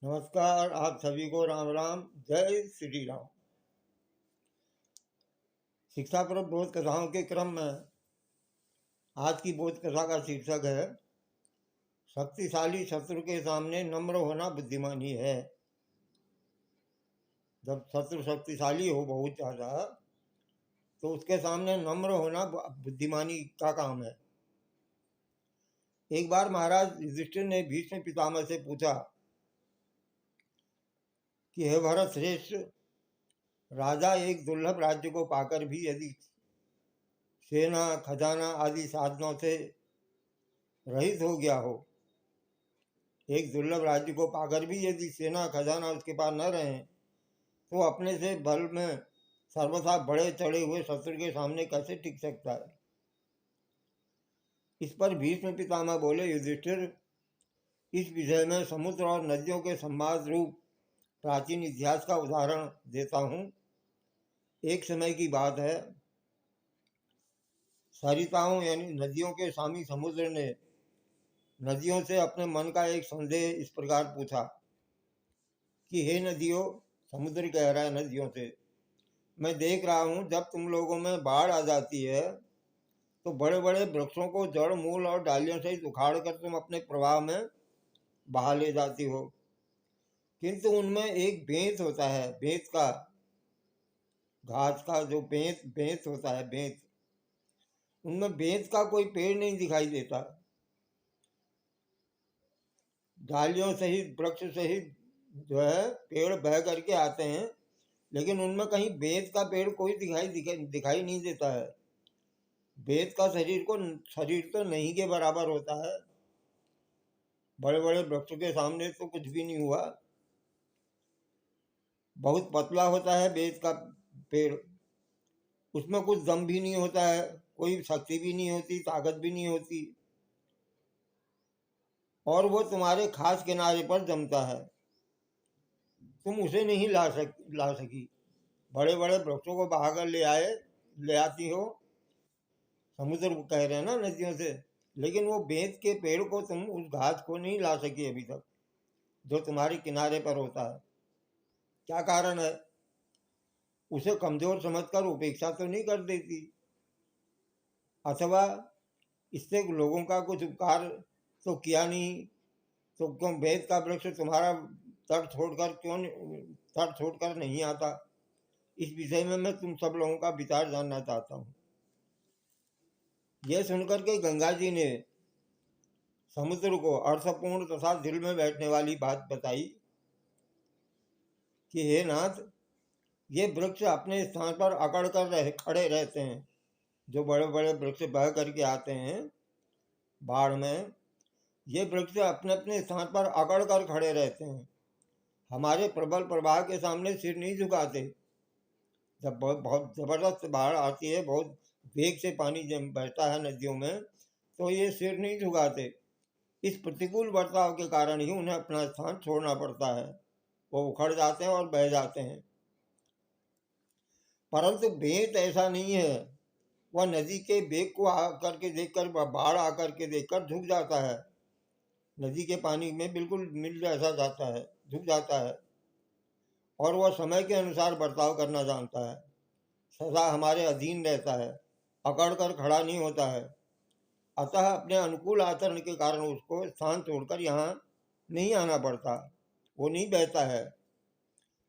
नमस्कार, आप सभी को राम राम। जय श्री राम। शिक्षाप्रद बोध कथाओं के क्रम में आज की बोध कथा का शीर्षक है शक्तिशाली शत्रु के सामने नम्र होना बुद्धिमानी है। जब शत्रु शक्तिशाली हो बहुत ज़्यादा तो उसके सामने नम्र होना बुद्धिमानी का काम है। एक बार महाराज युधिष्ठिर ने भीष्म पितामह से पूछा कि हे भरत श्रेष्ठ, राजा एक दुर्लभ राज्य को पाकर भी यदि सेना खजाना आदि साधनों से रहित हो गया हो, एक दुर्लभ राज्य को पाकर भी यदि सेना खजाना उसके पास न रहे तो अपने से बल में सर्वथा बड़े चढ़े हुए शत्रु के सामने कैसे टिक सकता है। इस पर भीष्म पितामह बोले, युधिष्ठिर, इस विषय में समुद्र और नदियों के संवाद रूप प्राचीन इतिहास का उदाहरण देता हूँ। एक समय की बात है, सरिताओं यानी नदियों के स्वामी समुद्र ने नदियों से अपने मन का एक संदेह इस प्रकार पूछा कि हे नदियों, समुद्र कह रहा है नदियों से, मैं देख रहा हूँ जब तुम लोगों में बाढ़ आ जाती है तो बड़े बड़े वृक्षों को जड़ मूल और डालियों से उखाड़ कर तुम अपने प्रवाह में बहा ले जाती हो, किंतु उनमें एक बेंत होता है, बेंत का, घास का जो बेंत होता है, बेंत, उनमें बेंत का कोई पेड़ नहीं दिखाई देता। डालियों सहित वृक्ष सहित जो है पेड़ बह करके आते हैं, लेकिन उनमें कहीं बेंत का पेड़ कोई दिखाई नहीं देता है। बेंत का शरीर तो नहीं के बराबर होता है। बड़े बड़े वृक्ष के सामने तो कुछ भी नहीं हुआ। बहुत पतला होता है बेंत का पेड़, उसमें कुछ दम भी नहीं होता है, कोई शक्ति भी नहीं होती, ताकत भी नहीं होती, और वो तुम्हारे खास किनारे पर जमता है, तुम उसे नहीं ला सकी। बड़े बड़े वृक्षों को बहाकर ले आती हो, समुद्र को कह रहे हैं ना, नदियों से, लेकिन वो बेंत के पेड़ को तुम उस घास को नहीं ला सकी अभी तक जो तुम्हारे किनारे पर होता है। क्या कारण है? उसे कमजोर समझकर उपेक्षा तो नहीं कर देती, अथवा इससे लोगों का कुछ उपकार तो किया नहीं, तो क्यों बेंत का वृक्ष तुम्हारा तट छोड़कर नहीं आता? इस विषय में मैं तुम सब लोगों का विचार जानना चाहता हूँ। यह सुनकर के गंगा जी ने समुद्र को अर्थपूर्ण तथा दिल में बैठने वाली बात बताई कि हे नाथ, ये वृक्ष अपने स्थान पर अकड़ कर खड़े रहते हैं। जो बड़े बड़े वृक्ष बह करके आते हैं बाढ़ में, ये वृक्ष अपने अपने स्थान पर अकड़ कर खड़े रहते हैं, हमारे प्रबल प्रवाह के सामने सिर नहीं झुकाते। जब बहुत जबरदस्त बाढ़ आती है, बहुत वेग से पानी बहता है नदियों में, तो ये सिर नहीं झुकाते। इस प्रतिकूल बर्ताव के कारण ही उन्हें अपना स्थान छोड़ना पड़ता है, वो उखड़ जाते हैं और बह जाते हैं। परंतु बेंत ऐसा नहीं है, वह नदी के वेग को आकर के देखकर, बाढ़ आकर के देखकर झुक जाता है, नदी के पानी में बिल्कुल मिल जैसा जाता है, झुक जाता है, और वह समय के अनुसार बर्ताव करना जानता है, सदा हमारे अधीन रहता है, अकड़ कर खड़ा नहीं होता है। अतः अपने अनुकूल आचरण के कारण उसको स्थान छोड़कर यहाँ नहीं आना पड़ता, वो नहीं बहता है।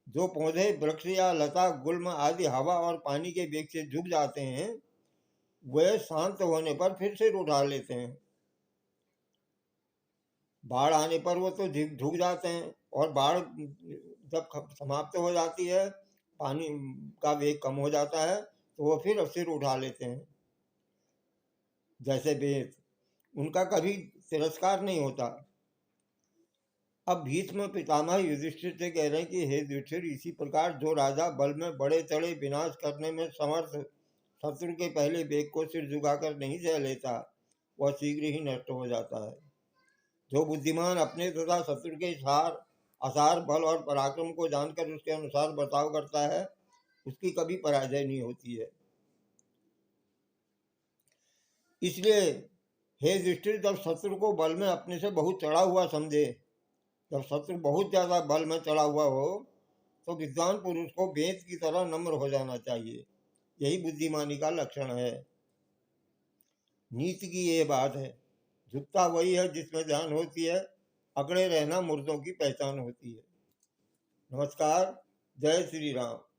जो पौधे वृक्ष या लता गुल्म आदि हवा और पानी के वेग से झुक जाते हैं, वे शांत होने पर फिर से उठा लेते हैं। बाढ़ आने पर वो तो झुक जाते हैं, और बाढ़ जब समाप्त हो जाती है, पानी का वेग कम हो जाता है, तो वो फिर सिर उठा लेते हैं। जैसे बेंत, उनका कभी तिरस्कार नहीं होता। अब भीष्म पितामह युधिष्ठिर से कह रहे हैं कि हे युधिष्ठिर, इसी प्रकार जो राजा बल में बड़े चढ़े विनाश करने में समर्थ शत्रु के पहले वेग को सिर झुकाकर नहीं सह लेता, वह शीघ्र ही नष्ट हो जाता है। जो बुद्धिमान अपने तथा शत्रु के आसार बल और पराक्रम को जानकर उसके अनुसार बर्ताव करता है, उसकी कभी पराजय नहीं होती है। इसलिए हे युधिष्ठिर, जब शत्रु को बल में अपने से बहुत चढ़ा हुआ समझे जब शत्रु बहुत ज्यादा बल में चढ़ा हुआ हो तो विद्वान पुरुष को बेंत की तरह नम्र हो जाना चाहिए। यही बुद्धिमानी का लक्षण है। नीति की ये बात है, झुकता वही है जिसमें ध्यान होती है, अकड़े रहना मुर्दों की पहचान होती है। नमस्कार। जय श्री राम।